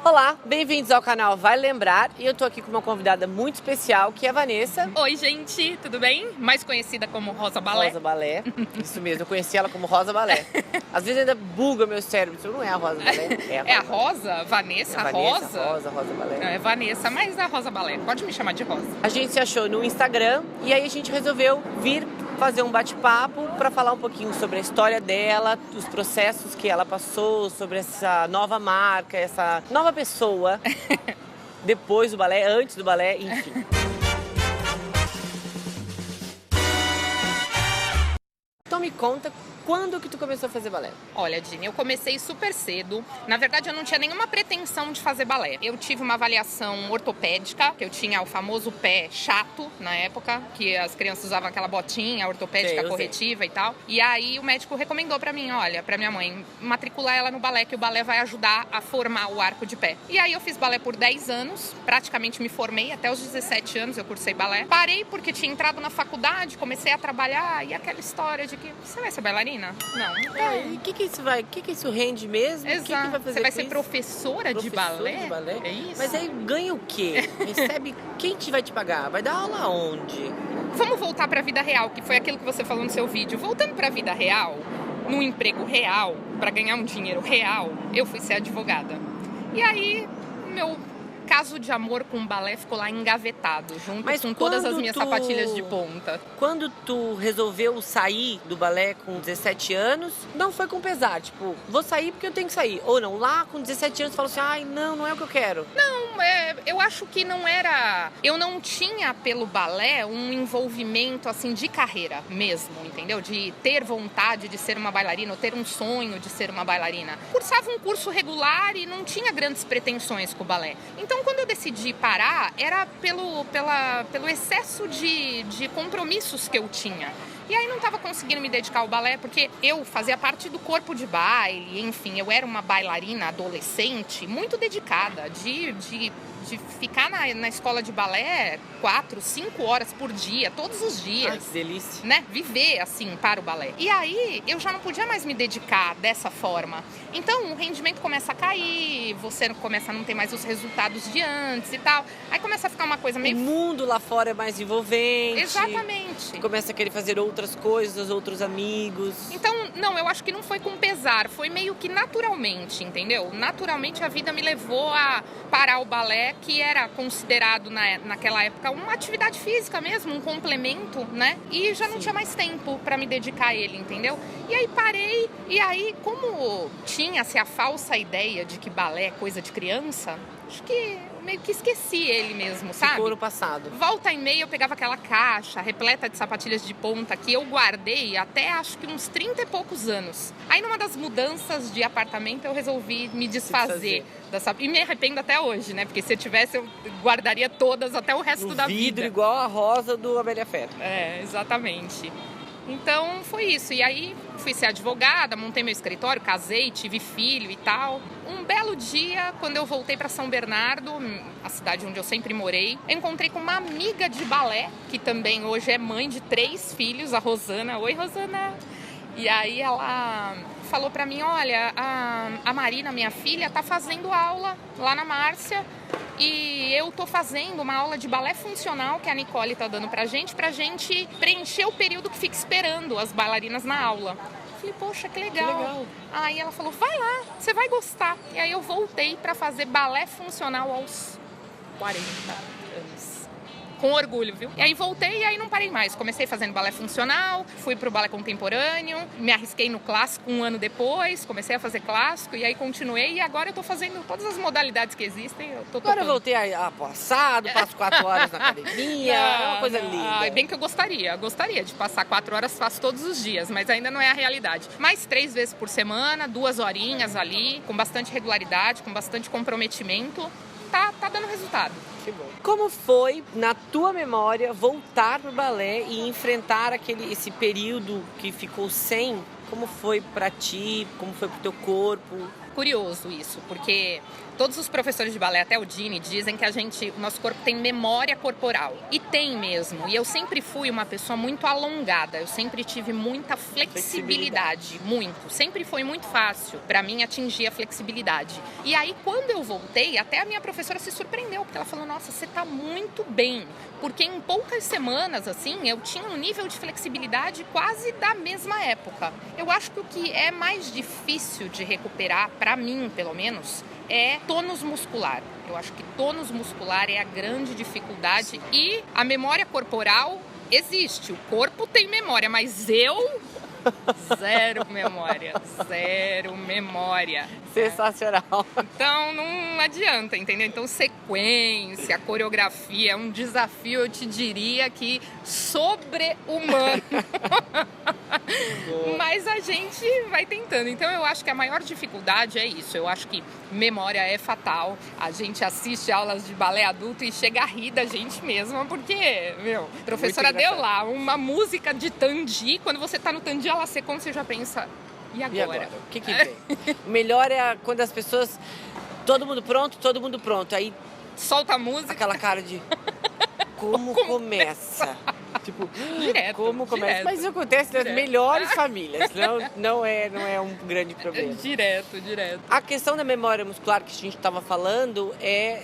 Olá, bem-vindos ao canal Vai Lembrar e eu tô aqui com uma convidada muito especial que é a Vanessa. Oi, gente, tudo bem? Mais conhecida como Rosa Balé. Rosa Balé, isso mesmo, eu conheci ela como Rosa Balé. Às vezes ainda buga meu cérebro, isso não é a Rosa Balé, É a Rosa? Vanessa, Vanessa, Rosa? Rosa Balé. Não, é Vanessa, mas a Rosa Balé. Pode me chamar de Rosa. A gente se achou no Instagram e aí a gente resolveu vir fazer um bate-papo para falar um pouquinho sobre a história dela, os processos que ela passou, sobre essa nova marca, essa nova pessoa, depois do balé, antes do balé, enfim. Então me conta, quando que tu começou a fazer balé? Olha, Dini, eu comecei super cedo. Na verdade, eu não tinha nenhuma pretensão de fazer balé. Eu tive uma avaliação ortopédica, que eu tinha o famoso pé chato na época, que as crianças usavam aquela botinha ortopédica corretiva e tal. E aí o médico recomendou pra mim, olha, pra minha mãe, matricular ela no balé, que o balé vai ajudar a formar o arco de pé. E aí eu fiz balé por 10 anos, praticamente me formei, até os 17 anos eu cursei balé. Parei porque tinha entrado na faculdade, comecei a trabalhar e aquela história de que você vai ser bailarina? Não. E o que isso rende mesmo? Exato. Que vai fazer você vai com ser isso? professora de balé? É isso? Mas aí ganha o quê? Recebe quem vai te pagar? Vai dar aula onde? Vamos voltar para a vida real, que foi aquilo que você falou no seu vídeo. Voltando para a vida real, num emprego real, para ganhar um dinheiro real, eu fui ser advogada. E aí, meu caso de amor com o balé ficou lá engavetado, junto com todas as minhas sapatilhas de ponta. Quando tu resolveu sair do balé com 17 anos, não foi com pesar, tipo, vou sair porque eu tenho que sair. Ou não, lá com 17 anos, tu falou assim, ai, não é o que eu quero. Não, eu acho que não era... Eu não tinha, pelo balé, um envolvimento, assim, de carreira mesmo, entendeu? De ter vontade de ser uma bailarina, ou ter um sonho de ser uma bailarina. Cursava um curso regular e não tinha grandes pretensões com o balé. Então, quando eu decidi parar, era pelo excesso de compromissos que eu tinha. E aí não estava conseguindo me dedicar ao balé, porque eu fazia parte do corpo de baile, enfim, eu era uma bailarina adolescente muito dedicada, de ficar na escola de balé 4, 5 horas por dia, todos os dias. Ai, que delícia. Né? Viver, assim, para o balé. E aí, eu já não podia mais me dedicar dessa forma. Então, o rendimento começa a cair, você começa a não ter mais os resultados de antes e tal. Aí começa a ficar uma coisa meio... O mundo lá fora é mais envolvente. Exatamente. Você começa a querer fazer outras coisas, outros amigos. Então, não, eu acho que não foi com pesar, foi meio que naturalmente, entendeu? Naturalmente a vida me levou a parar o balé, que era considerado naquela época uma atividade física mesmo, um complemento, né? E já não tinha mais tempo para me dedicar a ele, entendeu? E aí parei, e aí como tinha-se a falsa ideia de que balé é coisa de criança, acho que meio que esqueci ele mesmo, sabe? Ficou no passado. Volta e meia eu pegava aquela caixa repleta de sapatilhas de ponta que eu guardei até acho que uns 30 e poucos anos. Aí numa das mudanças de apartamento eu resolvi me desfazer dessa... E me arrependo até hoje, né? Porque se eu tivesse eu guardaria todas até o resto da vida. Vidro igual a rosa do Amélia Ferro. É, exatamente. Então foi isso, e aí fui ser advogada, montei meu escritório, casei, tive filho e tal. Um belo dia, quando eu voltei para São Bernardo, a cidade onde eu sempre morei, eu encontrei com uma amiga de balé, que também hoje é mãe de 3 filhos, a Rosana. Oi, Rosana! E aí ela falou pra mim, olha, a Marina, minha filha, tá fazendo aula lá na Márcia e eu tô fazendo uma aula de balé funcional que a Nicole tá dando pra gente preencher o período que fica esperando as bailarinas na aula. Eu falei, poxa, que legal. Aí ela falou, vai lá, você vai gostar. E aí eu voltei pra fazer balé funcional aos 40 anos. Com orgulho, viu? E aí voltei e aí não parei mais. Comecei fazendo balé funcional, fui pro balé contemporâneo, me arrisquei no clássico 1 ano depois, comecei a fazer clássico e aí continuei e agora eu tô fazendo todas as modalidades que existem. Agora eu voltei a passado, passo 4 horas na academia, é uma coisa linda. Bem que eu gostaria de passar 4 horas, faço todos os dias, mas ainda não é a realidade. Mas 3 vezes por semana, 2 horinhas ali, com bastante regularidade, com bastante comprometimento, tá dando resultado. Que bom. Como foi, na tua memória, voltar pro balé e enfrentar esse período que ficou sem? Como foi pra ti? Como foi pro teu corpo? curioso isso, porque todos os professores de balé, até o Dini, dizem que o nosso corpo tem memória corporal. E tem mesmo. E eu sempre fui uma pessoa muito alongada. Eu sempre tive muita flexibilidade. Muito. Sempre foi muito fácil para mim atingir a flexibilidade. E aí, quando eu voltei, até a minha professora se surpreendeu, porque ela falou, nossa, você tá muito bem. Porque em poucas semanas, assim, eu tinha um nível de flexibilidade quase da mesma época. Eu acho que o que é mais difícil de recuperar, para mim, pelo menos, é tônus muscular. Eu acho que tônus muscular é a grande dificuldade e a memória corporal existe. O corpo tem memória, mas eu... Zero memória. Sensacional. Então não adianta, entendeu? Então sequência, coreografia é um desafio, eu te diria que sobre-humano. Mas a gente vai tentando. Então eu acho que a maior dificuldade é isso. Eu acho que memória é fatal. A gente assiste aulas de balé adulto e chega a rir da gente mesma, porque, a professora deu lá uma música de Tandi. Quando você tá no Tandi, ela secou, você já pensa, e agora? O que vem? O melhor é quando as pessoas... Todo mundo pronto. Aí solta a música. Aquela cara de... Como começa? Tipo, direto, como começa? Direto, mas isso acontece nas melhores famílias, não é um grande problema. Direto. A questão da memória muscular que a gente estava falando,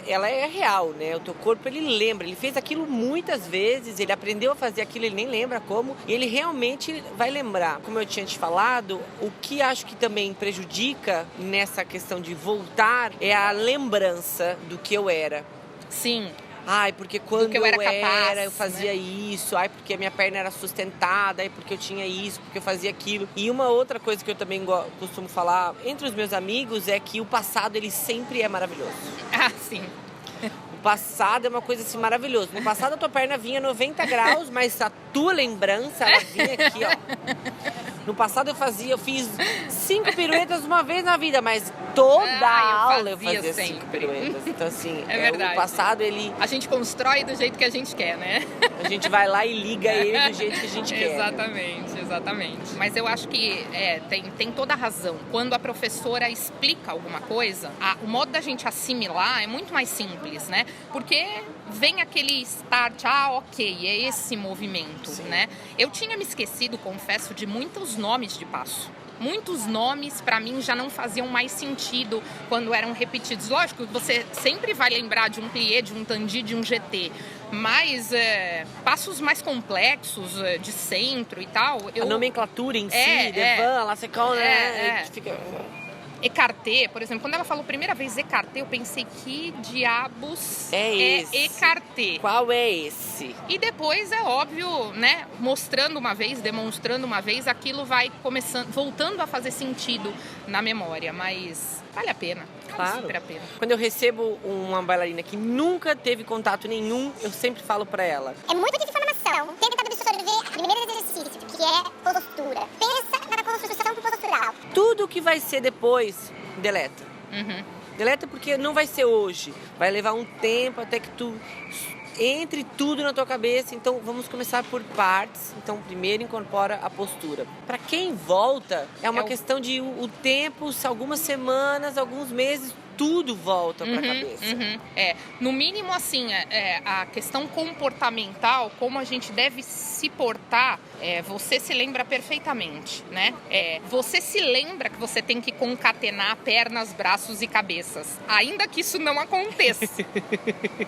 ela é real, né? O teu corpo, ele lembra, ele fez aquilo muitas vezes, ele aprendeu a fazer aquilo, ele nem lembra como, e ele realmente vai lembrar. Como eu tinha te falado, o que acho que também prejudica nessa questão de voltar é a lembrança do que eu era. Sim. Ai, porque quando eu era capaz, eu fazia isso. Ai, porque a minha perna era sustentada. Ai, porque eu tinha isso, porque eu fazia aquilo. E uma outra coisa que eu também costumo falar entre os meus amigos é que o passado, ele sempre é maravilhoso. Ah, sim. O passado é uma coisa assim maravilhosa. No passado a tua perna vinha 90 graus, mas a tua lembrança, ela vinha aqui, ó. No passado eu fiz 5 piruetas uma vez na vida, mas toda aula eu fazia 5 piruetas. Então assim, é verdade. O passado, ele... A gente constrói do jeito que a gente quer, né? A gente vai lá e liga ele do jeito que a gente quer. Exatamente. Mas eu acho que tem toda a razão. Quando a professora explica alguma coisa, o modo da gente assimilar é muito mais simples, né? Porque vem aquele start, ok, é esse movimento, sim, né? Eu tinha me esquecido, confesso, de muitos nomes de passo. Muitos nomes, para mim, já não faziam mais sentido quando eram repetidos. Lógico, você sempre vai lembrar de um plié, de um tandi, de um GT. Mas passos mais complexos, de centro e tal... A nomenclatura em si, devant, la seconde, né? Fica... Écarté, por exemplo, quando ela falou a primeira vez écarté, eu pensei, que diabos é écarté? Qual é esse? E depois, é óbvio, né, mostrando uma vez, demonstrando uma vez, aquilo vai voltando a fazer sentido na memória, mas vale a pena. Claro. Super a pena. Quando eu recebo uma bailarina que nunca teve contato nenhum, eu sempre falo pra ela: é muito difícil a formação. Tenta cada absorver o primeiro exercício, que é postura. Pensa na construção postural. Tudo que vai ser depois, deleta. Uhum. Deleta porque não vai ser hoje. Vai levar um tempo até que tu entre tudo na tua cabeça. Então vamos começar por partes. Então primeiro incorpora a postura. Para quem volta, é uma questão de o tempo, algumas semanas, alguns meses, tudo volta para a cabeça. No mínimo, assim, a questão comportamental, como a gente deve se portar, você se lembra perfeitamente, né? Você se lembra que você tem que concatenar pernas, braços e cabeças, ainda que isso não aconteça.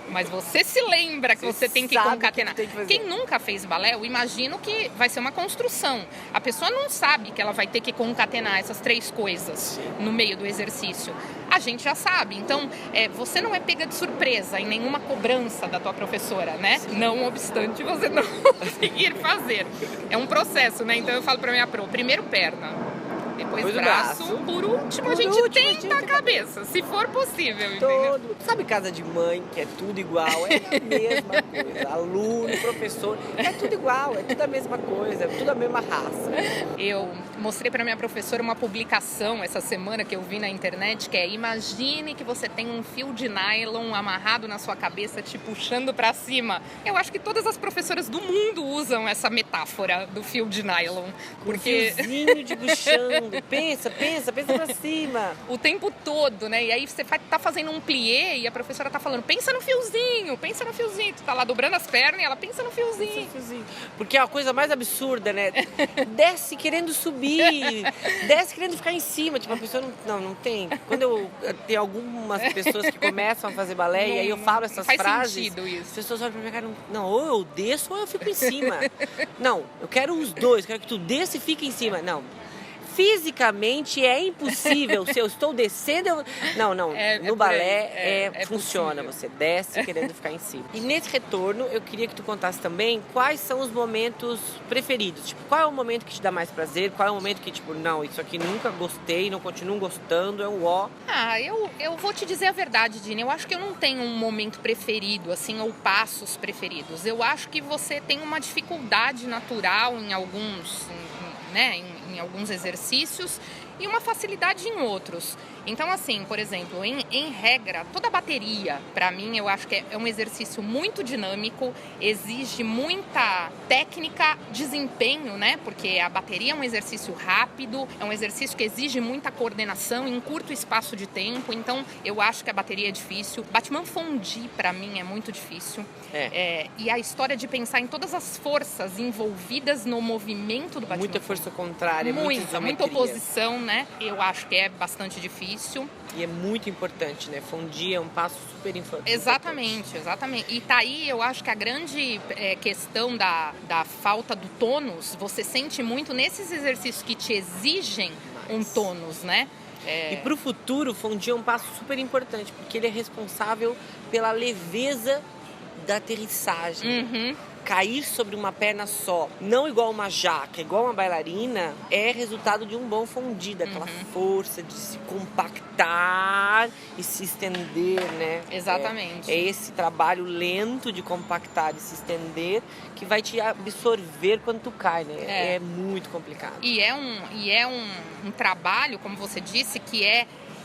Mas você se lembra que você tem que concatenar. Quem nunca fez balé, eu imagino que vai ser uma construção. A pessoa não sabe que ela vai ter que concatenar essas 3 coisas no meio do exercício. A gente já sabe. Então, você não é pega de surpresa em nenhuma cobrança da tua professora, né? Sim. Não obstante você não conseguir fazer. É um processo, né? Então eu falo pra minha pro, primeiro perna, depois braço, por último a gente tenta a cabeça, se for possível, entendeu? Sabe casa de mãe, que é tudo igual, é a mesma coisa. Aluno, professor, é tudo igual, é tudo a mesma coisa, é tudo a mesma raça. Eu mostrei pra minha professora uma publicação essa semana que eu vi na internet, que é: imagine que você tem um fio de nylon amarrado na sua cabeça, te puxando pra cima. Eu acho que todas as professoras do mundo usam essa metáfora do fio de nylon. Porque... Um fiozinho de puxando. falando, pensa pra cima. O tempo todo, né? E aí você tá fazendo um plié e a professora tá falando, pensa no fiozinho. Tu tá lá dobrando as pernas e ela pensa no fiozinho. Porque é a coisa mais absurda, né? Desce querendo subir, desce querendo ficar em cima. Tipo, a pessoa não tem. Quando eu tenho algumas pessoas que começam a fazer balé e aí eu falo essas faz frases, sentido isso. as pessoas olham pra minha cara, não, ou eu desço ou eu fico em cima. Não, eu quero os dois, quero que tu desça e fique em cima. Não. Fisicamente é impossível. Se eu estou descendo, no balé funciona. Possível. Você desce querendo ficar em cima. E nesse retorno, eu queria que tu contasse também quais são os momentos preferidos. Tipo, qual é o momento que te dá mais prazer? Qual é o momento que, tipo, não, isso aqui nunca gostei, não continuo gostando, é um ó. Eu vou te dizer a verdade, Dini. Eu acho que eu não tenho um momento preferido, assim, ou passos preferidos. Eu acho que você tem uma dificuldade natural em alguns, né, em alguns exercícios e uma facilidade em outros. Então, assim, por exemplo, em regra, toda a bateria, para mim, eu acho que é um exercício muito dinâmico, exige muita técnica, desempenho, né? Porque a bateria é um exercício rápido, é um exercício que exige muita coordenação em curto espaço de tempo. Então, eu acho que a bateria é difícil. Battement Fondue, para mim, é muito difícil. E a história de pensar em todas as forças envolvidas no movimento do Batiment. Muita força contrária, muita oposição, né? Eu acho que é bastante difícil. E é muito importante, né? Fondue é um passo super importante. Exatamente. E tá aí, eu acho que a grande questão da falta do tônus, você sente muito nesses exercícios que te exigem um tônus, né? E pro futuro, fondue é um passo super importante, porque ele é responsável pela leveza da aterrissagem. Cair sobre uma perna só, não igual uma jaca, igual uma bailarina, é resultado de um bom fondue, daquela força de se compactar e se estender, né? Exatamente. É esse trabalho lento de compactar e se estender que vai te absorver quando tu cai, né? É muito complicado. E é um trabalho, como você disse, que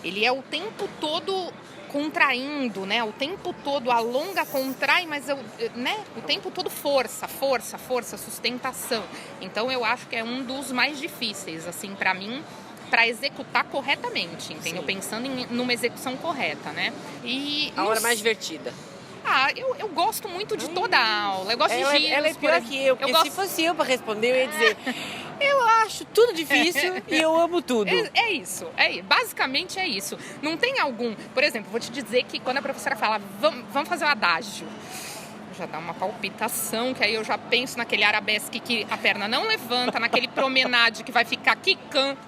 ele é o tempo todo contraindo, né? O tempo todo alonga, contrai, mas o tempo todo força, sustentação. Então eu acho que é um dos mais difíceis, assim, para mim, para executar corretamente, entendeu? Sim. Pensando numa execução correta, né? E a hora mais divertida. Eu gosto muito de toda a aula. Eu gosto de giros. Ela é pior que eu, porque se fosse eu para responder, eu ia dizer... Eu acho tudo difícil e eu amo tudo. É isso. Basicamente é isso. Não tem algum... Por exemplo, vou te dizer que quando a professora fala, vamos fazer o adágio, já dá uma palpitação, que aí eu já penso naquele arabesque que a perna não levanta, naquele promenade que vai ficar quicando.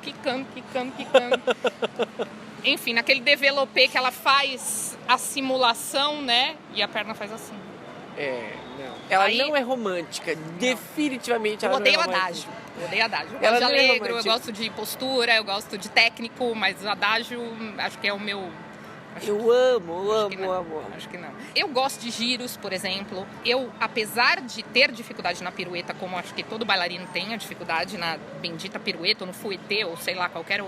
Enfim, naquele développé que ela faz a simulação, né? E a perna faz assim. Não. Ela não é romântica. Não. Definitivamente ela não é romântica. Eu odeio adágio. Eu gosto de alegro, eu gosto de postura, eu gosto de técnico, mas o adágio acho que é o meu... Eu amo. Acho que não. Eu gosto de giros, por exemplo. Eu, apesar de ter dificuldade na pirueta, como acho que todo bailarino tem a dificuldade na bendita pirueta, ou no fouetté, ou sei lá, qualquer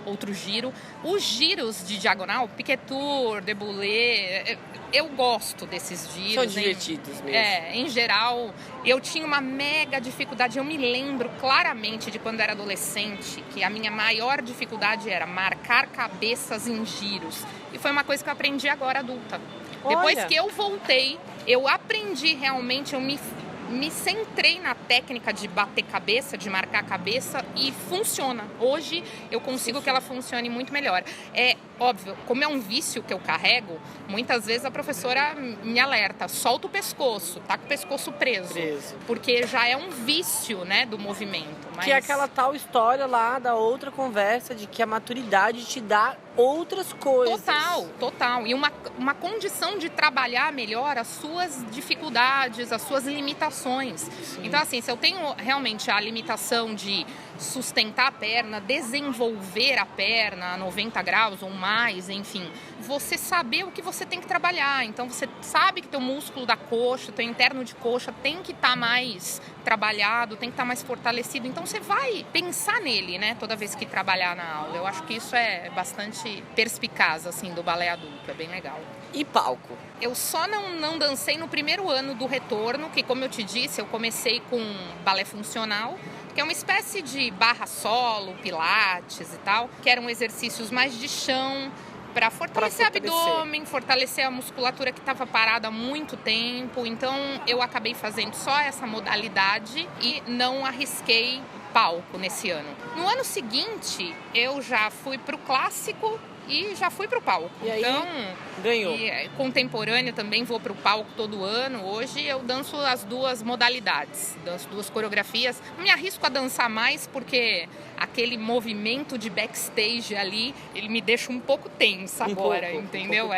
outro giro, os giros de diagonal, piquet tour, déboulé, eu gosto desses giros. São divertidos mesmo. Em geral, eu tinha uma mega dificuldade. Eu me lembro claramente de quando era adolescente, que a minha maior dificuldade era marcar cabeças em giros. E foi uma coisa que eu aprendi agora adulta. Olha. Depois que eu voltei, eu aprendi realmente, eu me centrei na técnica de bater cabeça, de marcar cabeça e funciona. Hoje eu consigo que ela funcione muito melhor. É óbvio, como é um vício que eu carrego, muitas vezes a professora me alerta, solta o pescoço, tá com o pescoço preso. Porque já é um vício, né, do movimento. Mas... Que é aquela tal história lá da outra conversa de que a maturidade te dá outras coisas. Total. E uma condição de trabalhar melhor as suas dificuldades, as suas limitações. Sim. Então, assim, se eu tenho realmente a limitação de sustentar a perna, desenvolver a perna a 90 graus ou mais, enfim, você saber o que você tem que trabalhar. Então, você sabe que teu músculo da coxa, teu interno de coxa tem que estar mais trabalhado, tem que estar mais fortalecido. Então, você vai pensar nele, né, toda vez que trabalhar na aula. Eu acho que isso é bastante perspicaz, assim, do balé adulto. É bem legal. E palco? Eu só não dancei no primeiro ano do retorno, que, como eu te disse, eu comecei com balé funcional, que é uma espécie de barra solo, pilates e tal, que eram exercícios mais de chão, para fortalecer o abdômen, fortalecer a musculatura que estava parada há muito tempo. Então eu acabei fazendo só essa modalidade e não arrisquei palco nesse ano. No ano seguinte, eu já fui pro clássico e já fui pro palco. E aí, então, ganhou. E contemporâneo também vou pro palco todo ano. Hoje eu danço as duas modalidades, danço duas coreografias. Não me arrisco a dançar mais porque aquele movimento de backstage ali, ele me deixa um pouco tensa agora, entendeu?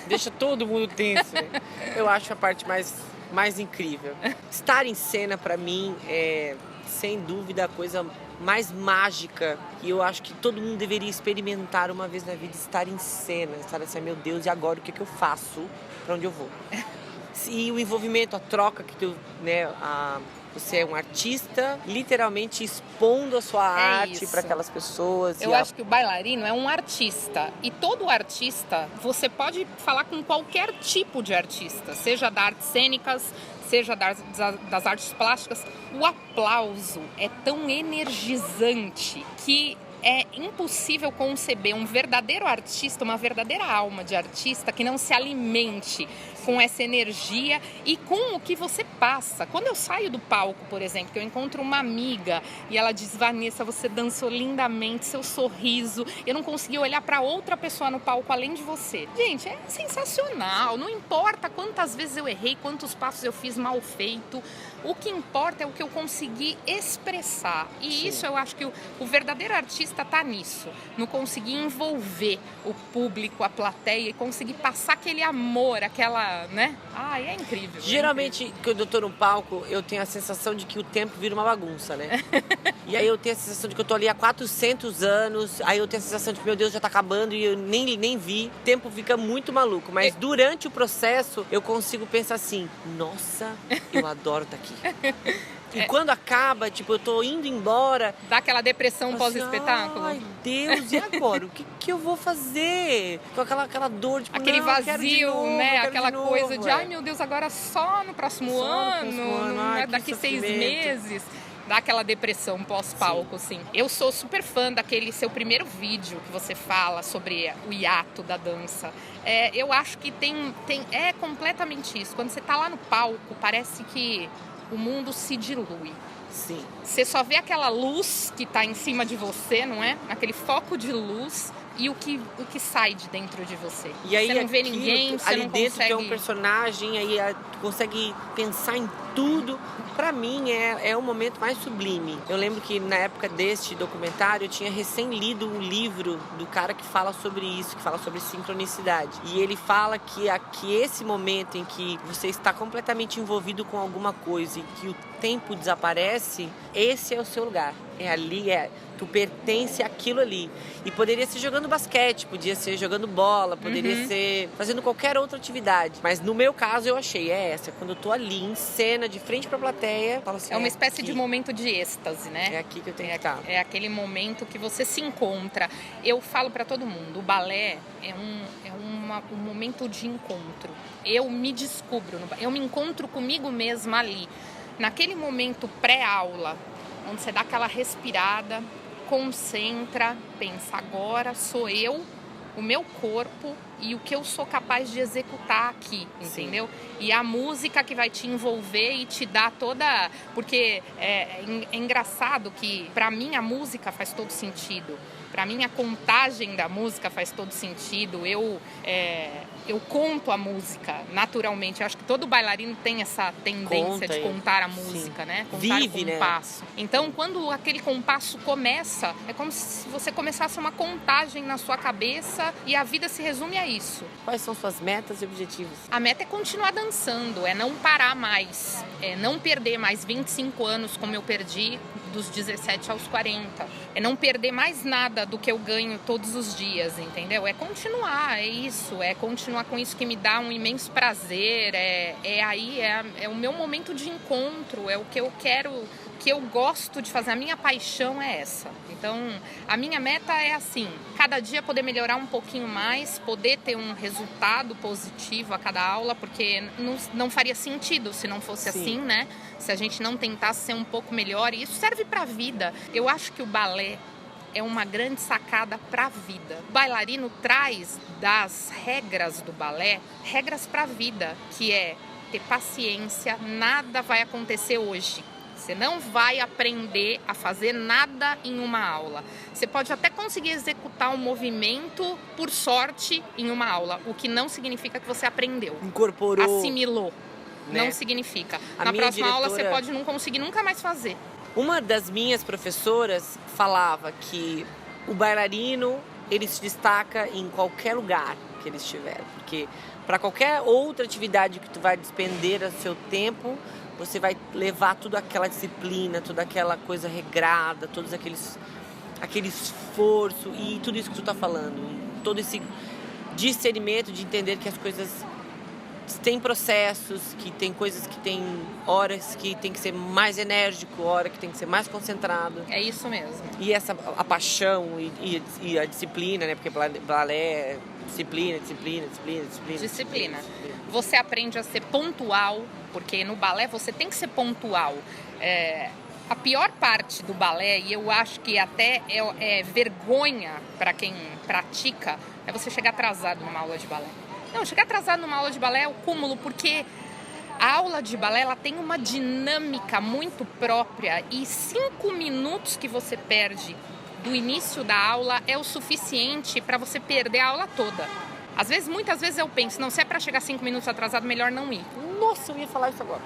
Deixa todo mundo tenso. Eu acho a parte mais incrível. Estar em cena pra mim é, sem dúvida, a coisa mais mágica, e eu acho que todo mundo deveria experimentar uma vez na vida, estar em cena, estar assim, meu Deus, e agora o que eu faço? Pra onde eu vou? E o envolvimento, a troca que tu, né, você é um artista, literalmente expondo a sua arte para aquelas pessoas. Eu acho que o bailarino é um artista. E todo artista, você pode falar com qualquer tipo de artista, seja das artes cênicas, seja das artes plásticas. O aplauso é tão energizante que é impossível conceber um verdadeiro artista, uma verdadeira alma de artista que não se alimente com essa energia e com o que você passa. Quando eu saio do palco, por exemplo, que eu encontro uma amiga e ela diz: Vanessa, você dançou lindamente, seu sorriso, eu não consegui olhar para outra pessoa no palco além de você. Gente, é sensacional. Não importa quantas vezes eu errei, quantos passos eu fiz mal feito. O que importa é o que eu consegui expressar. E Sim. Isso eu acho que o verdadeiro artista está nisso. No conseguir envolver o público, a plateia e conseguir passar aquele amor, aquela, né? Ai, é incrível. Geralmente, quando eu tô no palco, eu tenho a sensação de que o tempo vira uma bagunça, né? E aí eu tenho a sensação de que eu tô ali há 400 anos, aí eu tenho a sensação de que, meu Deus, já tá acabando e eu nem vi. O tempo fica muito maluco. Mas durante o processo, eu consigo pensar assim: nossa, eu adoro estar aqui. E quando acaba, tipo, eu tô indo embora... Dá aquela depressão pós-espetáculo? Ai, Deus, e agora? O que eu vou fazer? Com aquela dor, tipo, aquele vazio, novo, né? Aquela coisa de, ai meu Deus, agora só no próximo ano, ai, daqui 6 meses. Dá aquela depressão pós-palco, sim. Eu sou super fã daquele seu primeiro vídeo que você fala sobre o hiato da dança. Eu acho que é completamente isso. Quando você tá lá no palco, parece que o mundo se dilui. Sim. Você só vê aquela luz que tá em cima de você, não é? Aquele foco de luz e o que sai de dentro de você. E aí, você não vê ninguém, você ali não dentro consegue... tem um personagem, aí tu consegue pensar em tudo. Pra mim é o momento mais sublime. Eu lembro que na época deste documentário eu tinha recém lido um livro do cara que fala sobre isso, que fala sobre sincronicidade. E ele fala que esse momento em que você está completamente envolvido com alguma coisa e que o tempo desaparece, esse é o seu lugar. É ali, tu pertence àquilo ali. E poderia ser jogando basquete, podia ser jogando bola, poderia ser fazendo qualquer outra atividade. Mas no meu caso eu achei, essa, quando eu tô ali em cena, de frente pra plateia, falo assim, é uma espécie de momento de êxtase, né? É aqui que eu tenho que estar. É aquele momento que você se encontra. Eu falo pra todo mundo, o balé é um momento de encontro. Eu me descubro, eu me encontro comigo mesma ali. Naquele momento pré-aula, onde você dá aquela respirada, concentra, pensa, agora sou eu, o meu corpo e o que eu sou capaz de executar aqui, entendeu? Sim. E a música que vai te envolver e te dar toda... Porque é engraçado que, pra mim, a música faz todo sentido. Pra mim, a contagem da música faz todo sentido. Eu conto a música naturalmente. Eu acho que todo bailarino tem essa tendência de contar a música, né? Contar o compasso. Né? Então, quando aquele compasso começa, é como se você começasse uma contagem na sua cabeça e a vida se resume a isso. Quais são suas metas e objetivos? A meta é continuar dançando, é não parar mais, é não perder mais 25 anos como eu perdi dos 17 aos 40. É não perder mais nada do que eu ganho todos os dias, entendeu? É continuar, é isso. É continuar com isso que me dá um imenso prazer. É o meu momento de encontro. É o que eu quero que eu gosto de fazer, a minha paixão é essa. Então, a minha meta é assim, cada dia poder melhorar um pouquinho mais, poder ter um resultado positivo a cada aula, porque não faria sentido se não fosse Sim. assim, né? Se a gente não tentasse ser um pouco melhor, e isso serve para a vida. Eu acho que o balé é uma grande sacada para a vida. O bailarino traz das regras do balé, regras para a vida, que é ter paciência, nada vai acontecer hoje. Você não vai aprender a fazer nada em uma aula. Você pode até conseguir executar um movimento, por sorte, em uma aula, o que não significa que você aprendeu. Incorporou. Assimilou. Né? Não significa. A Na minha próxima aula você diretora- pode não conseguir nunca mais fazer. Uma das minhas professoras falava que o bailarino, ele se destaca em qualquer lugar que ele estiver. Porque para qualquer outra atividade que tu vai despender o seu tempo, você vai levar toda aquela disciplina, toda aquela coisa regrada, todos aquele esforço e tudo isso que tu tá falando. E todo esse discernimento de entender que as coisas tem processos, que tem coisas que tem horas que tem que ser mais enérgico, hora que tem que ser mais concentrado. É isso mesmo. E a paixão e a disciplina, né? Porque balé é disciplina. Você aprende a ser pontual, porque no balé você tem que ser pontual. A pior parte do balé, e eu acho que até é vergonha para quem pratica, é você chegar atrasado numa aula de balé. Não, chegar atrasado numa aula de balé é o cúmulo, porque a aula de balé ela tem uma dinâmica muito própria e 5 minutos que você perde do início da aula é o suficiente para você perder a aula toda. Muitas vezes eu penso, não, se é para chegar 5 minutos atrasado, melhor não ir. Nossa, eu ia falar isso agora.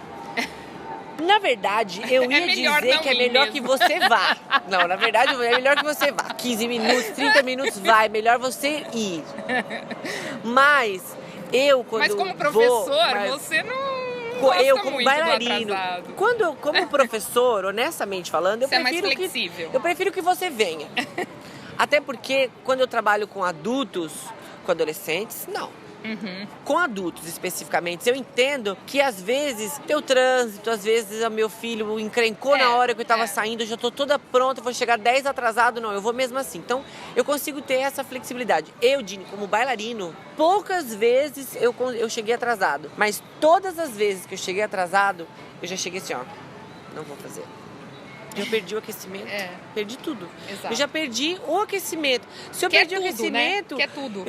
Na verdade, eu ia melhor dizer não que é ir melhor mesmo. que você vá. Não, na verdade, é melhor que você vá. 15 minutos, 30 minutos, vai. Melhor você ir. Mas eu, quando Mas como professor, mas você não gosta eu, como muito bailarino, do atrasado. como professor, honestamente falando, eu Você é mais prefiro flexível. eu prefiro que você venha. Até porque, quando eu trabalho com adultos, com adolescentes, não. Uhum. Com adultos especificamente, eu entendo que às vezes tem o trânsito, às vezes o meu filho encrencou na hora que eu estava saindo, eu já estou toda pronta, vou chegar 10 atrasado, não, eu vou mesmo assim. Então, eu consigo ter essa flexibilidade. Eu, Dini, como bailarino, poucas vezes eu cheguei atrasado, mas todas as vezes que eu cheguei atrasado, eu já cheguei assim, ó, não vou fazer. Eu perdi o aquecimento, perdi tudo. Exato. Eu já perdi o aquecimento. Se eu Que é perdi o tudo, aquecimento, né? Que é tudo.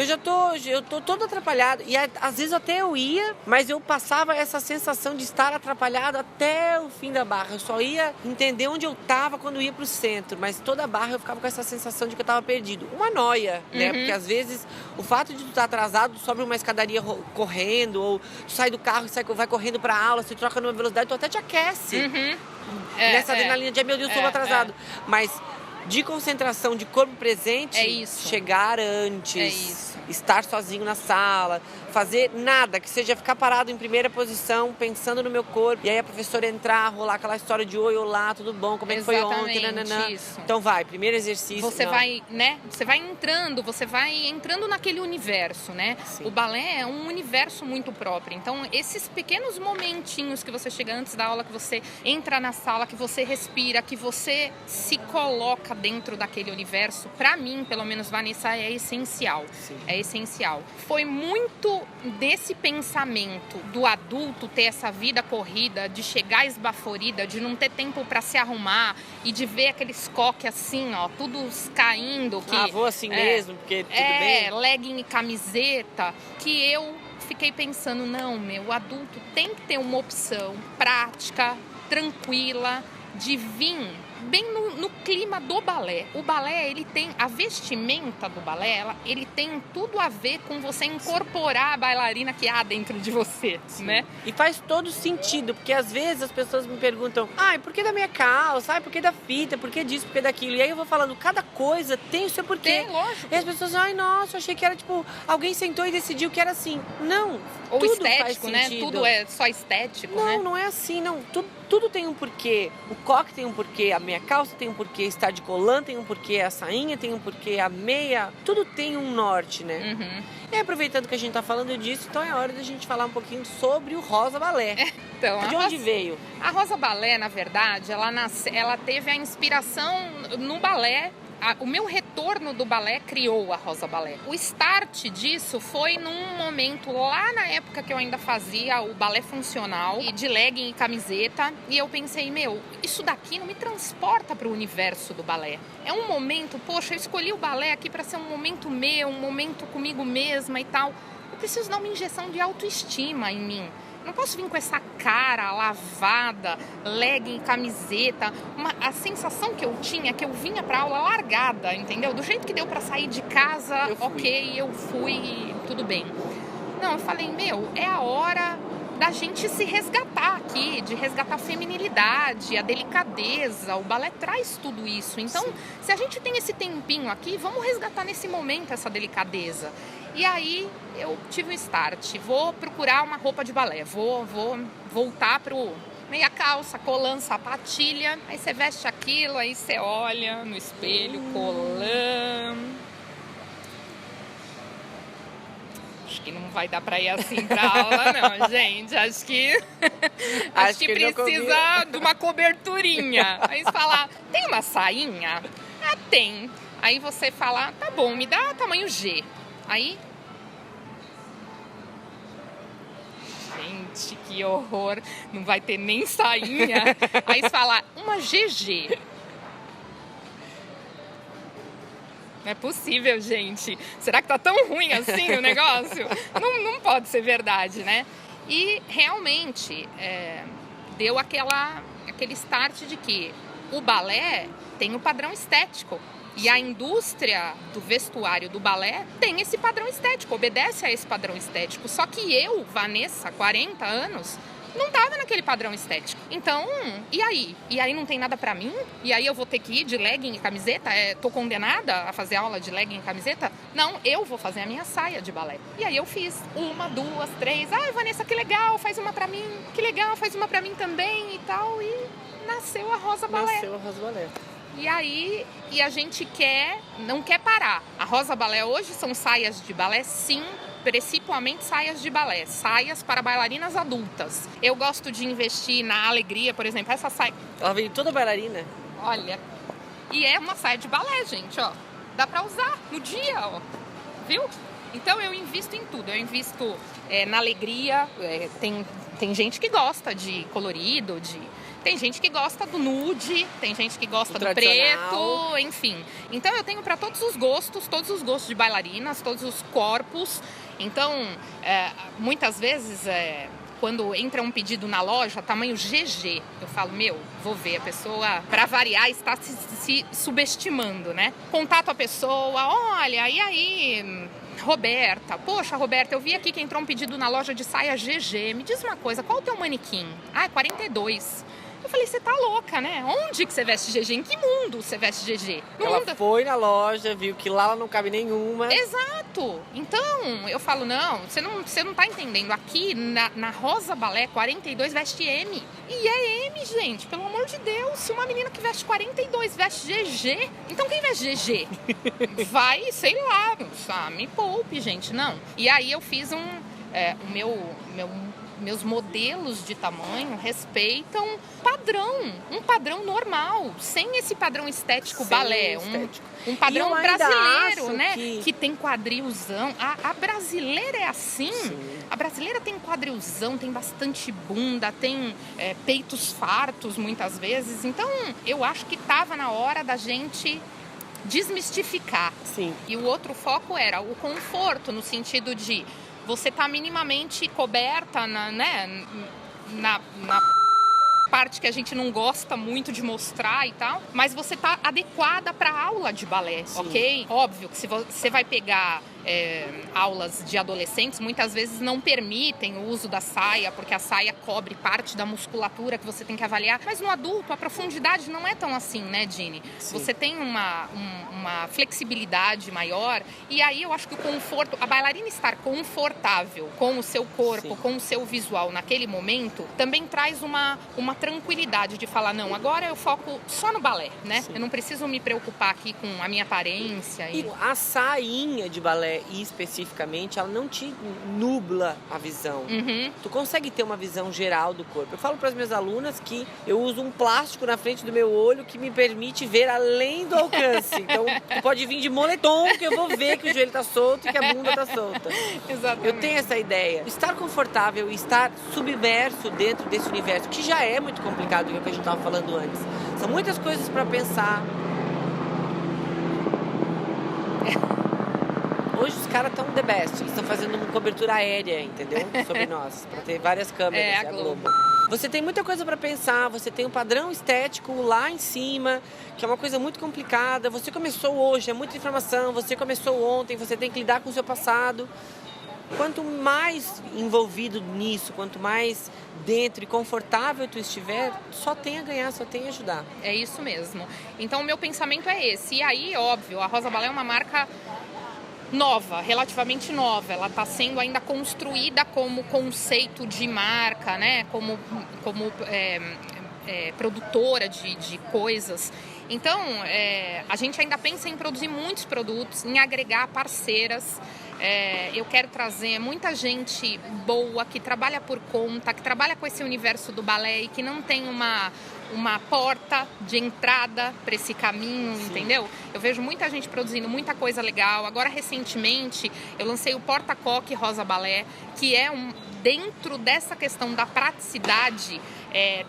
eu tô todo atrapalhado. E às vezes até eu ia, mas eu passava essa sensação de estar atrapalhado até o fim da barra. Eu só ia entender onde eu tava quando eu ia pro centro, mas toda a barra eu ficava com essa sensação de que eu tava perdido. Uma noia, né? Porque às vezes o fato de tu estar atrasado, tu sobe uma escadaria correndo, ou tu sai do carro e vai correndo pra aula, você troca numa velocidade, tu até te aquece. Nessa adrenalina de, meu Deus, estou atrasado. Mas de concentração, de corpo presente, chegar antes, estar sozinho na sala, fazer nada, que seja ficar parado em primeira posição, pensando no meu corpo. E aí a professora entrar, rolar aquela história de oi, olá, tudo bom, como é que foi ontem, nananã. Isso. Então primeiro exercício. Você vai, né? Você vai entrando naquele universo, né? Sim. O balé é um universo muito próprio. Então, esses pequenos momentinhos que você chega antes da aula, que você entra na sala, que você respira, que você se coloca dentro daquele universo, pra mim, pelo menos, Vanessa, é essencial. Sim. É essencial. Foi muito desse pensamento do adulto ter essa vida corrida, de chegar esbaforida, de não ter tempo pra se arrumar e de ver aqueles coques assim, ó, tudo caindo. Que, vou assim mesmo, porque tudo bem. Legging e camiseta, que eu fiquei pensando, não, o adulto tem que ter uma opção prática, tranquila, de vir bem no clima do balé. O balé, ele tem, a vestimenta do balé, ele tem tudo a ver com você incorporar a bailarina que há dentro de você, né? E faz todo sentido, porque às vezes as pessoas me perguntam, por que da minha calça? Por que da fita? Por que disso? Por que daquilo? E aí eu vou falando, cada coisa tem o seu porquê. Tem, lógico. E as pessoas, nossa, eu achei que era tipo, alguém sentou e decidiu que era assim. Não, ou tudo estético, faz né? sentido. Tudo é só estético, não, né? Não é assim, não. Tudo tem um porquê. O coque tem um porquê, a meia calça tem um porquê, estar de colã tem um porquê, a sainha tem um porquê, a meia, tudo tem um norte, né? E aproveitando que a gente tá falando disso, então é hora da gente falar um pouquinho sobre o Rosa Balé. Então, de onde veio? A Rosa Balé, na verdade, ela teve a inspiração no balé. O meu retorno do balé criou a Rosa Balé. O start disso foi num momento lá na época que eu ainda fazia o balé funcional, e de legging e camiseta, e eu pensei, isso daqui não me transporta para o universo do balé. É um momento, poxa, eu escolhi o balé aqui para ser um momento meu, um momento comigo mesma e tal. Eu preciso dar uma injeção de autoestima em mim. Não posso vir com essa cara lavada, legging, camiseta. A sensação que eu tinha é que eu vinha pra aula largada, entendeu? Do jeito que deu pra sair de casa, eu fui, tudo bem. Não, eu falei, é a hora da gente se resgatar aqui, de resgatar a feminilidade, a delicadeza. O balé traz tudo isso. Então, se a gente tem esse tempinho aqui, vamos resgatar nesse momento essa delicadeza. E aí eu tive um start, vou procurar uma roupa de balé, vou voltar pro meia calça, colã, sapatilha. Aí você veste aquilo, aí você olha no espelho, colã. Acho que não vai dar pra ir assim pra aula não, gente. Acho que precisa de uma coberturinha. Aí você fala, tem uma sainha? Ah, tem. Aí você fala, tá bom, me dá tamanho G. Aí, gente, que horror, não vai ter nem sainha. Aí você fala, uma GG. Não é possível, gente. Será que tá tão ruim assim o negócio? Não pode ser verdade, né? E realmente deu aquele start de que o balé tem o padrão estético. E a indústria do vestuário do balé tem esse padrão estético, obedece a esse padrão estético. Só que eu, Vanessa, 40 anos, não tava naquele padrão estético. Então, e aí? E aí não tem nada pra mim? E aí eu vou ter que ir de legging e camiseta? Tô condenada a fazer aula de legging e camiseta? Não, eu vou fazer a minha saia de balé. E aí eu fiz 1, 2, 3. Ai, Vanessa, que legal, faz uma pra mim. Que legal, faz uma pra mim também e tal. E nasceu a Rosa Balé. Nasceu a Rosa Balé. E aí, a gente não quer parar. A Rosa Balé hoje são saias de balé, sim, principalmente saias de balé. Saias para bailarinas adultas. Eu gosto de investir na alegria, por exemplo, essa saia... Ela vem toda bailarina. Olha, e é uma saia de balé, gente, ó. Dá pra usar no dia, ó. Viu? Então eu invisto em tudo. Eu invisto na alegria. Tem gente que gosta de colorido, tem gente que gosta do nude, tem gente que gosta do preto, enfim. Então eu tenho para todos os gostos de bailarinas, todos os corpos. Então, muitas vezes, quando entra um pedido na loja, tamanho GG, eu falo, vou ver, a pessoa, para variar, está se subestimando, né? Contato a pessoa, olha, e aí... Roberta, poxa, Roberta, eu vi aqui que entrou um pedido na loja de saia GG. Me diz uma coisa, qual o teu manequim? Ah, é 42. Eu falei, você tá louca, né? Onde que você veste GG? Em que mundo você veste GG? Ela foi na loja, viu que lá não cabe nenhuma. Exato. Então, eu falo, não, você não tá entendendo. Aqui, na Rosa Balé, 42 veste M. E é M, gente, pelo amor de Deus. Se uma menina que veste 42 veste GG, então quem veste GG? Vai, sei lá, me poupe, gente, não. E aí eu fiz meus modelos de tamanho respeitam um padrão normal, sem esse padrão estético balé, um padrão brasileiro, né? Que tem quadrilzão. A brasileira é assim. Sim. A brasileira tem quadrilzão, tem bastante bunda, tem peitos fartos muitas vezes. Então, eu acho que estava na hora da gente desmistificar. Sim. E o outro foco era o conforto, no sentido de você tá minimamente coberta na parte que a gente não gosta muito de mostrar e tal, mas você tá adequada para aula de balé, sim. Ok? Óbvio que se você vai pegar aulas de adolescentes, muitas vezes não permitem o uso da saia, porque a saia cobre parte da musculatura que você tem que avaliar. Mas no adulto, a profundidade não é tão assim, né, Dini? Sim. Você tem uma flexibilidade maior, e aí eu acho que o conforto, a bailarina estar confortável com o seu corpo, Sim. com o seu visual naquele momento, também traz uma tranquilidade de falar, não, agora eu foco só no balé, né? Sim. Eu não preciso me preocupar aqui com a minha aparência. E a sainha de balé, especificamente, ela não te nubla a visão. Uhum. Tu consegue ter uma visão geral do corpo. Eu falo para as minhas alunas que eu uso um plástico na frente do meu olho que me permite ver além do alcance. Então, tu pode vir de moletom que eu vou ver que o joelho tá solto e que a bunda tá solta. Exatamente. Eu tenho essa ideia. Estar confortável e estar submerso dentro desse universo, que já é muito complicado, que é o que a gente estava falando antes. São muitas coisas para pensar. Hoje os caras estão the best. Eles estão fazendo uma cobertura aérea, entendeu? Sobre nós. Pra ter várias câmeras. É, a a Globo. Você tem muita coisa para pensar. Você tem um padrão estético lá em cima, que é uma coisa muito complicada. Você começou hoje, é muita informação. Você começou ontem, você tem que lidar com o seu passado. Quanto mais envolvido nisso, quanto mais dentro e confortável tu estiver, só tem a ganhar, só tem a ajudar. É isso mesmo. Então o meu pensamento é esse. E aí, óbvio, a Rosa Balé é uma marca nova, relativamente nova. Ela está sendo ainda construída como conceito de marca, né? Como produtora de coisas. Então, a gente ainda pensa em produzir muitos produtos, em agregar parceiras. Eu quero trazer muita gente boa, que trabalha por conta, que trabalha com esse universo do balé e que não tem uma porta de entrada para esse caminho, Sim. entendeu? Eu vejo muita gente produzindo muita coisa legal. Agora, recentemente, eu lancei o Porta-Coque Rosa Balé, que é dentro dessa questão da praticidade.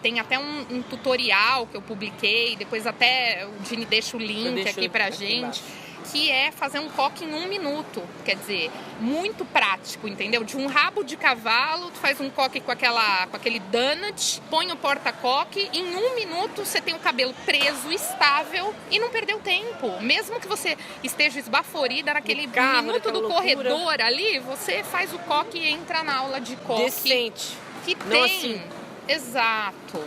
Tem até um tutorial que eu publiquei, depois até o Dini deixa o link aqui pra gente, que é fazer um coque em 1 minuto. Quer dizer, muito prático, entendeu? De um rabo de cavalo, tu faz um coque com aquele donut, põe o porta-coque, em 1 minuto você tem o cabelo preso, estável e não perdeu tempo. Mesmo que você esteja esbaforida naquele minuto do corredor ali, você faz o coque e entra na aula de coque. Decente. Que não tem. assim. Exato.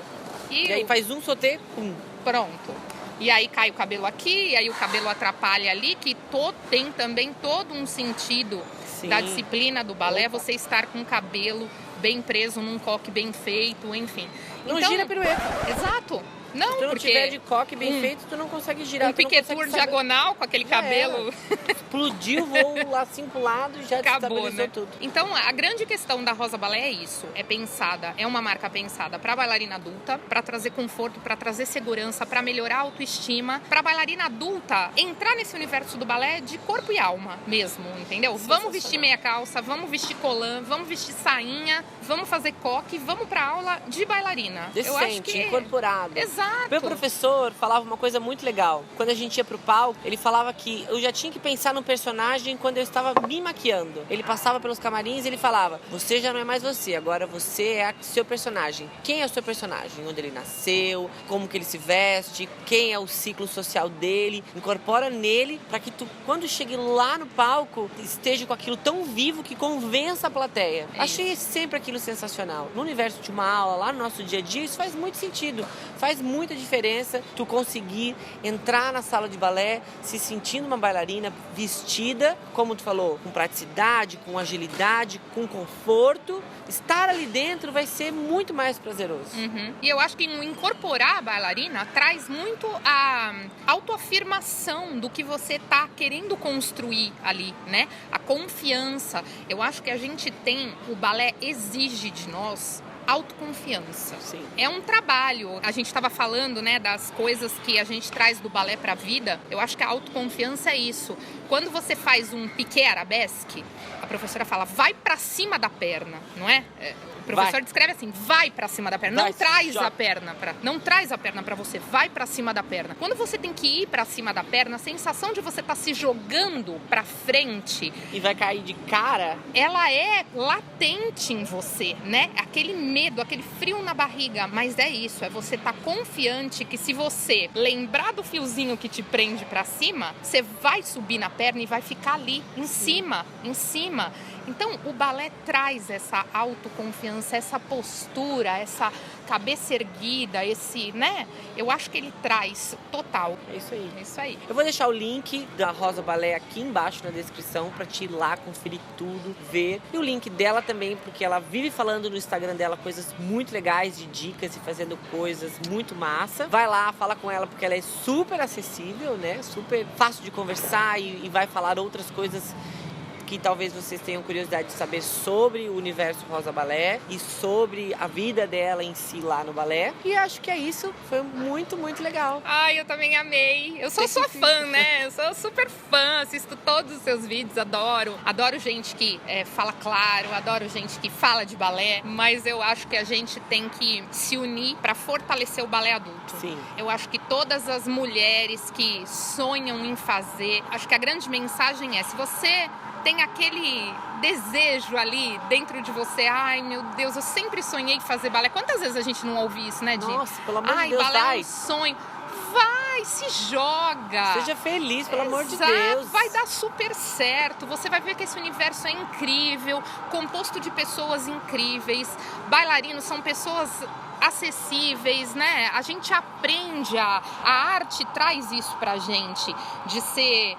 E aí faz um sotê, pum. Pronto. E aí cai o cabelo aqui, e aí o cabelo atrapalha ali, que tem também todo um sentido Sim. da disciplina do balé, você estar com o cabelo bem preso num coque bem feito, enfim. Não então, gira a pirueta. Exato. Não, Se tu não porque tiver de coque bem feito, tu não consegue girar. um piquetur diagonal com aquele cabelo... Explodiu, voou assim pro lado e já acabou, desestabilizou né? tudo. Então, a grande questão da Rosa Balé é isso. É uma marca pensada para bailarina adulta, para trazer conforto, para trazer segurança, para melhorar a autoestima. Para bailarina adulta entrar nesse universo do balé de corpo e alma mesmo, entendeu? Vamos vestir meia calça, vamos vestir colã, vamos vestir sainha, vamos fazer coque, vamos pra aula de bailarina. Decente, eu acho que incorporado. Exato. Meu professor falava uma coisa muito legal. Quando a gente ia pro palco, ele falava que eu já tinha que pensar no personagem quando eu estava me maquiando. Ele passava pelos camarins e ele falava: você já não é mais você, agora você é seu personagem. Quem é o seu personagem? Onde ele nasceu, como que ele se veste, quem é o ciclo social dele. Incorpora nele para que tu, quando chegue lá no palco, esteja com aquilo tão vivo que convença a plateia. Achei sempre aquilo sensacional. No universo de uma aula, lá no nosso dia a dia, isso faz muito sentido. Faz muita diferença tu conseguir entrar na sala de balé se sentindo uma bailarina vestida, como tu falou, com praticidade, com agilidade, com conforto. Estar ali dentro vai ser muito mais prazeroso. Uhum. E eu acho que incorporar a bailarina traz muito a autoafirmação do que você está querendo construir ali, né? A confiança. Eu acho que a gente tem, o balé exige de nós autoconfiança. Sim. É um trabalho. A gente estava falando, né, das coisas que a gente traz do balé para a vida. Eu acho que a autoconfiança é isso. Quando você faz um piqué arabesque, a professora fala, vai pra cima da perna, não é? O professor descreve assim, vai pra cima da perna, não traz a perna pra você, vai pra cima da perna. Quando você tem que ir pra cima da perna, a sensação de você estar se jogando pra frente... E vai cair de cara? Ela é latente em você, né? Aquele medo, aquele frio na barriga, mas é isso, é você estar confiante que se você lembrar do fiozinho que te prende pra cima, você vai subir na perna e vai ficar ali, em cima. Então, o balé traz essa autoconfiança, essa postura, essa cabeça erguida, esse, né? Eu acho que ele traz total. É isso aí. É isso aí. Eu vou deixar o link da Rosa Balé aqui embaixo na descrição pra te ir lá, conferir tudo, ver. E o link dela também, porque ela vive falando no Instagram dela coisas muito legais, de dicas e fazendo coisas muito massa. Vai lá, fala com ela, porque ela é super acessível, né? Super fácil de conversar e vai falar outras coisas que talvez vocês tenham curiosidade de saber sobre o universo Rosa Balé e sobre a vida dela em si lá no balé. E acho que é isso. Foi muito, muito legal. Ai, eu também amei. Eu sou sua fã, né? Eu sou super fã, assisto todos os seus vídeos, adoro. Adoro gente que fala claro, adoro gente que fala de balé, mas eu acho que a gente tem que se unir para fortalecer o balé adulto. Sim. Eu acho que todas as mulheres que sonham em fazer, acho que a grande mensagem é, se você tem aquele desejo ali dentro de você, ai meu Deus, eu sempre sonhei em fazer balé. Quantas vezes a gente não ouve isso, né, Di? Nossa, pelo amor de Deus, balé vai. É um sonho. Vai, se joga. Seja feliz, pelo amor de Deus. Vai dar super certo. Você vai ver que esse universo é incrível, composto de pessoas incríveis. Bailarinos são pessoas acessíveis, né? A gente aprende, a arte traz isso pra gente, de ser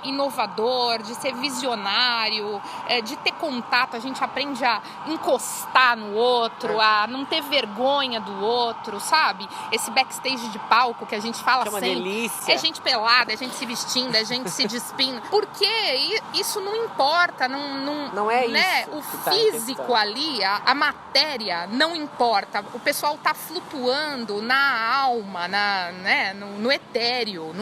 inovador, de ser visionário, de ter contato, a gente aprende a encostar no outro, a não ter vergonha do outro, sabe? Esse backstage de palco que a gente fala sempre. É uma delícia. É gente pelada, é gente se vestindo, é gente se despindo. Porque isso não importa, não é né? isso. O físico ali, a matéria não importa. O pessoal tá flutuando na alma, no etéreo.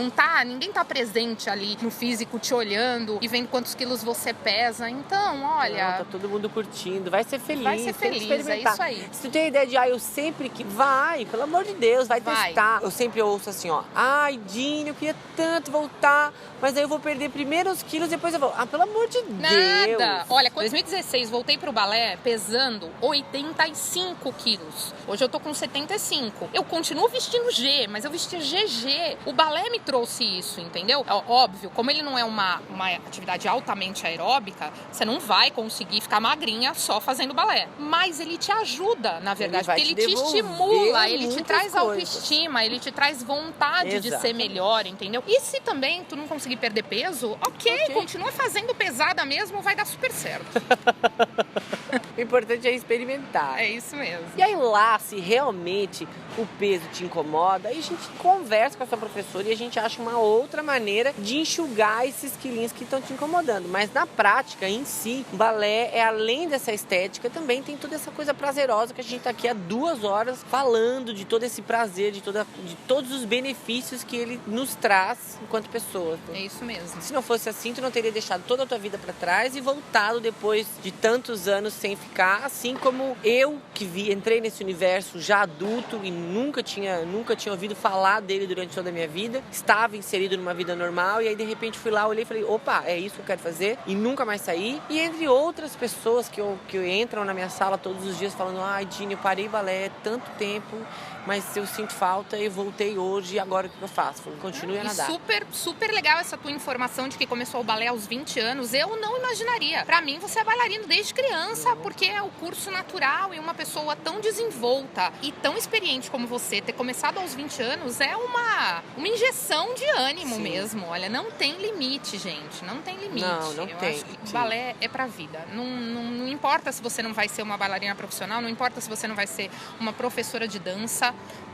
Ninguém tá presente ali no físico te olhando e vendo quantos quilos você pesa. Então, olha... Não, tá todo mundo curtindo. Vai ser feliz. Vai ser feliz, é isso aí. Se tu tem ideia de, eu sempre que... Vai, pelo amor de Deus, vai testar. Eu sempre ouço assim, ai, Dini, eu queria tanto voltar, mas aí eu vou perder primeiro os quilos, depois eu vou... pelo amor de Deus. Nada. Olha, em 2016 voltei pro balé pesando 85 quilos. Hoje eu tô com 75. Eu continuo vestindo G, mas eu vestia GG. O balé me trouxe isso, entendeu? Óbvio, como ele não é uma atividade altamente aeróbica, você não vai conseguir ficar magrinha só fazendo balé. Mas ele te ajuda, na verdade, porque ele te estimula, ele te traz autoestima, ele te traz vontade de ser melhor, entendeu? E se também tu não conseguir perder peso, ok, continua fazendo pesada mesmo, vai dar super certo. O importante é experimentar. É isso mesmo. E aí lá, se realmente o peso te incomoda, aí a gente conversa com a sua professora e a gente acha uma outra maneira de enxugar esses quilinhos que estão te incomodando. Mas na prática, em si, o balé é além dessa estética, também tem toda essa coisa prazerosa que a gente tá aqui há 2 horas falando de todo esse prazer, de todos os benefícios que ele nos traz enquanto pessoas. Né? É isso mesmo. Se não fosse assim, tu não teria deixado toda a tua vida pra trás e voltado depois de tantos anos sem ficar, assim como eu que entrei nesse universo já adulto e nunca tinha ouvido falar dele durante toda a minha vida, estava inserido numa vida normal e aí de repente fui lá, olhei e falei, opa, é isso que eu quero fazer e nunca mais saí. E entre outras pessoas que entram na minha sala todos os dias falando, ai, Dini, eu parei balé tanto tempo, mas eu sinto falta e voltei hoje e agora o que eu faço? Continue a nadar. Super, super legal essa tua informação de que começou o balé aos 20 anos. Eu não imaginaria. Pra mim, você é bailarino desde criança, porque é o curso natural e uma pessoa tão desenvolta e tão experiente como você ter começado aos 20 anos é uma injeção de ânimo mesmo. Olha, não tem limite, gente. Não tem limite. Não eu tem. acho que o balé é pra vida. Não importa se você não vai ser uma bailarina profissional, não importa se você não vai ser uma professora de dança.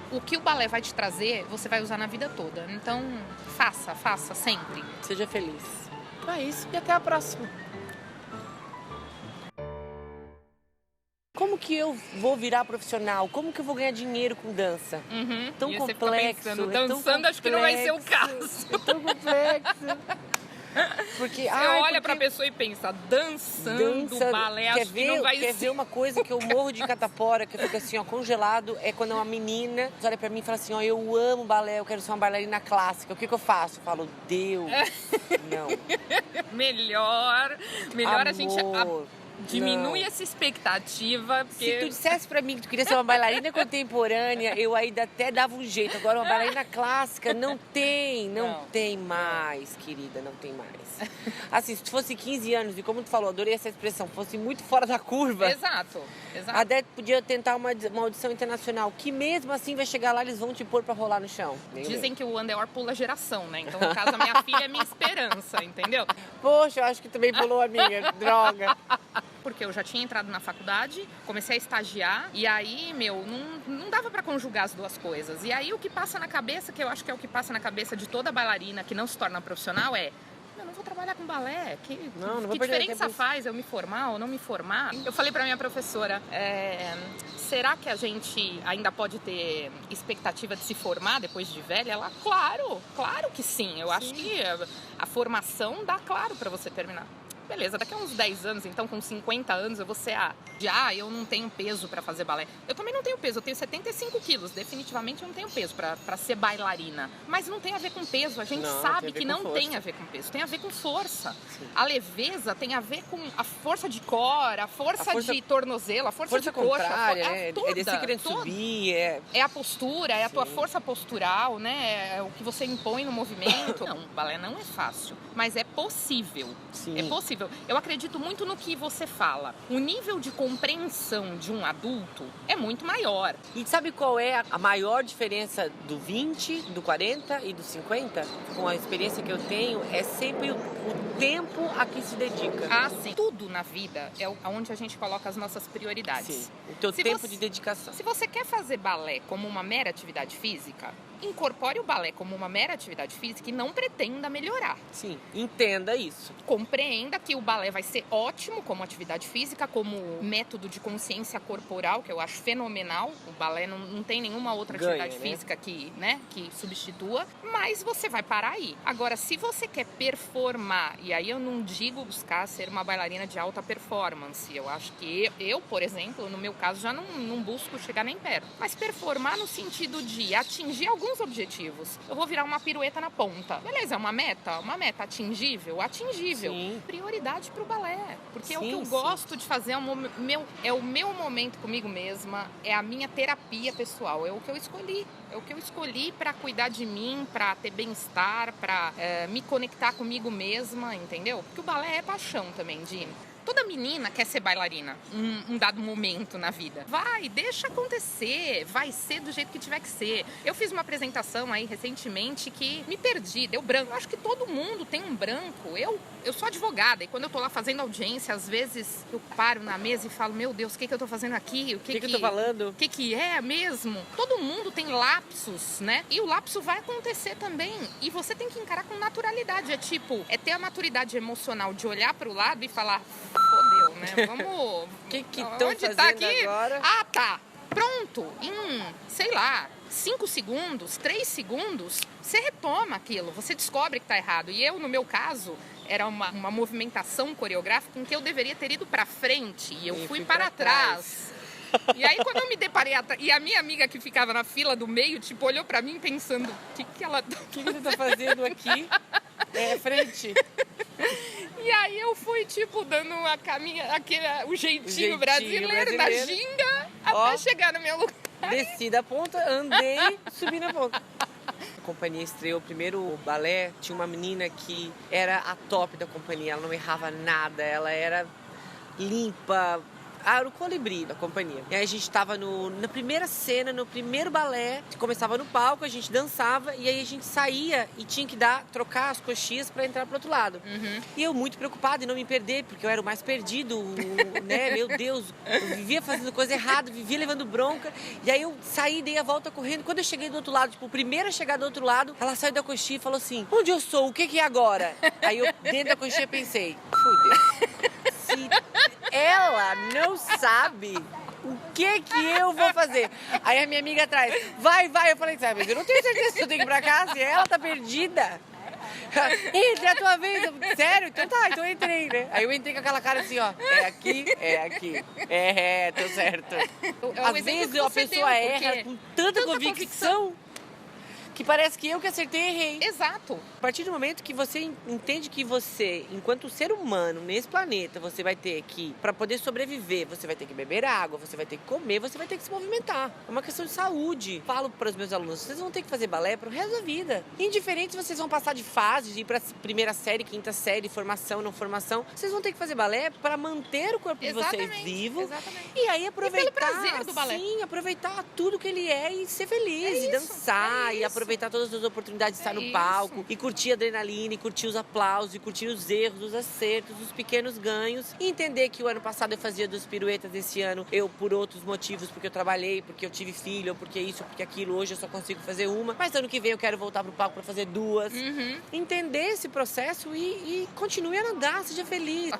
O que o balé vai te trazer, você vai usar na vida toda. Então, faça sempre. Seja feliz. Então é isso e até a próxima. Como que eu vou virar profissional? Como que eu vou ganhar dinheiro com dança? Tão complexo. Dançando, acho que não vai ser o caso. É tão complexo. Porque, Você olha pra pessoa e pensa, dançando balé, acho que não vai quer ser. ver uma coisa que eu morro de catapora, que eu fico assim, ó, congelado, é quando uma menina olha pra mim e fala assim, ó, eu amo balé, eu quero ser uma bailarina clássica. O que eu faço? Eu falo, Deus, não. Melhor a gente Amor, diminui não. essa expectativa, Se porque... tu dissesse pra mim que tu queria ser uma bailarina contemporânea, eu ainda até dava um jeito. Agora, uma bailarina clássica, não tem mais, querida, não tem mais. Assim, se tu fosse 15 anos, e como tu falou, adorei essa expressão, fosse muito fora da curva, Exato. até podia tentar uma audição internacional, que mesmo assim vai chegar lá, eles vão te pôr pra rolar no chão. Dizem que o Andeor pula geração, né? Então, no caso, a minha filha é minha esperança, entendeu? Poxa, eu acho que também pulou a minha, droga. Porque eu já tinha entrado na faculdade, comecei a estagiar, e aí, não dava pra conjugar as duas coisas. E aí, o que passa na cabeça, que eu acho que é o que passa na cabeça de toda bailarina que não se torna profissional, é: eu não vou trabalhar com balé, que diferença faz eu me formar ou não me formar? Eu falei pra minha professora, será que a gente ainda pode ter expectativa de se formar depois de velha? Ela, claro que sim. Eu acho que a formação dá claro pra você terminar. Beleza, daqui a uns 10 anos, então com 50 anos, eu vou ser eu não tenho peso pra fazer balé. Eu também não tenho peso, eu tenho 75 quilos. Definitivamente eu não tenho peso pra ser bailarina. Mas não tem a ver com peso, a gente sabe que não tem a ver com peso. Tem a ver com força. Sim. A leveza tem a ver com a força de core, a força de tornozelo, a força de coxa. É descer querendo subir. É a postura, é a tua força postural, né? É o que você impõe no movimento. Não, o balé não é fácil, mas é possível. Sim. É possível. Eu acredito muito no que você fala. O nível de compreensão de um adulto é muito maior. E sabe qual é a maior diferença do 20, do 40 e do 50? Com a experiência que eu tenho, é sempre o tempo a que se dedica. Ah, sim. Tudo na vida é onde a gente coloca as nossas prioridades. Sim. O teu tempo de dedicação. Se você quer fazer balé como uma mera atividade física, incorpore o balé como uma mera atividade física e não pretenda melhorar. Sim, entenda isso. Compreenda que o balé vai ser ótimo como atividade física, como método de consciência corporal, que eu acho fenomenal. O balé não tem nenhuma outra atividade física que substitua, mas você vai parar aí. Agora, se você quer performar, e aí eu não digo buscar ser uma bailarina de alta performance, eu acho que eu, por exemplo, no meu caso, já não busco chegar nem perto, mas performar no sentido de atingir alguns objetivos. Eu vou virar uma pirueta na ponta. Beleza, é uma meta? Uma meta atingível? Atingível. Sim. Prioridade pro balé. Porque o que eu sim. gosto de fazer é o meu momento comigo mesma, é a minha terapia pessoal, é o que eu escolhi. É o que eu escolhi pra cuidar de mim, pra ter bem-estar, pra me conectar comigo mesma, entendeu? Porque o balé é paixão também, Dini. Toda menina quer ser bailarina um dado momento na vida. Deixa acontecer, vai ser do jeito que tiver que ser. Eu fiz uma apresentação aí recentemente que me perdi, deu branco. Eu acho que todo mundo tem um branco. Eu sou advogada e quando eu tô lá fazendo audiência, às vezes eu paro na mesa e falo, meu Deus, o que eu tô fazendo aqui? O que eu tô falando? O que é mesmo? Todo mundo tem lapsos, né? E o lapso vai acontecer também. E você tem que encarar com naturalidade. É ter a maturidade emocional de olhar pro lado e falar, fodeu, né? Vamos... que estão fazendo tá aqui? agora? Ah, tá. Pronto. Em, 5 segundos, 3 segundos, você retoma aquilo. Você descobre que tá errado. E eu, no meu caso, era uma movimentação coreográfica em que eu deveria ter ido pra frente. E eu fui para trás. E aí, quando eu me deparei atrás... E a minha amiga que ficava na fila do meio, olhou pra mim pensando... O que ela... O que você tá fazendo aqui? Frente. E aí eu fui, dando o jeitinho brasileiro da ginga até chegar no meu lugar. Desci da ponta, andei, subi na ponta. A companhia estreou o primeiro balé, tinha uma menina que era a top da companhia, ela não errava nada, ela era limpa. Era o colibri da companhia. E aí a gente estava na primeira cena, no primeiro balé, que começava no palco, a gente dançava e aí a gente saía e tinha que trocar as coxias para entrar pro outro lado. Uhum. E eu muito preocupada em não me perder, porque eu era o mais perdido, né? Meu Deus, eu vivia fazendo coisa errada, vivia levando bronca. E aí eu saí, dei a volta correndo. Quando eu cheguei do outro lado, o primeiro a chegar do outro lado, ela saiu da coxinha e falou assim, onde eu sou? O que é agora? Aí eu, dentro da coxinha, pensei, fudeu. Se ela não sabe o que eu vou fazer. Aí a minha amiga atrás, vai. Eu falei, sabe, mas eu não tenho certeza se eu tenho que ir pra casa e ela tá perdida. Entra, é a tua vez. Sério? Então tá, então eu entrei, né? Aí eu entrei com aquela cara assim, ó. É aqui, é aqui. Tô certo. Às vezes a pessoa erra com tanta convicção que parece que eu que acertei e errei. Exato. A partir do momento que você entende que você, enquanto ser humano nesse planeta, você vai ter que, para poder sobreviver, você vai ter que beber água, você vai ter que comer, você vai ter que se movimentar. É uma questão de saúde. Falo para os meus alunos, vocês vão ter que fazer balé pro resto da vida. Indiferente se vocês vão passar de fase, de ir para primeira série, quinta série, formação, não formação, vocês vão ter que fazer balé para manter o corpo de vocês vivo. Exatamente. E aí aproveitar, e pelo prazer do balé. Sim, aproveitar tudo que ele é e ser feliz, e dançar, e aproveitar todas as oportunidades de estar no palco, e curtir a adrenalina, e curtir os aplausos, e curtir os erros, os acertos, os pequenos ganhos, e entender que o ano passado eu fazia 2 piruetas, esse ano eu, por outros motivos, porque eu trabalhei, porque eu tive filho, ou porque isso, ou porque aquilo, hoje eu só consigo fazer uma, mas ano que vem eu quero voltar pro palco para fazer 2. Entender esse processo e continue a nadar, seja feliz.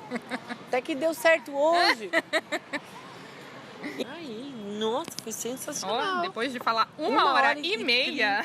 Até que deu certo hoje. Aí, nossa, foi sensacional. Depois de falar 1 hora e meia.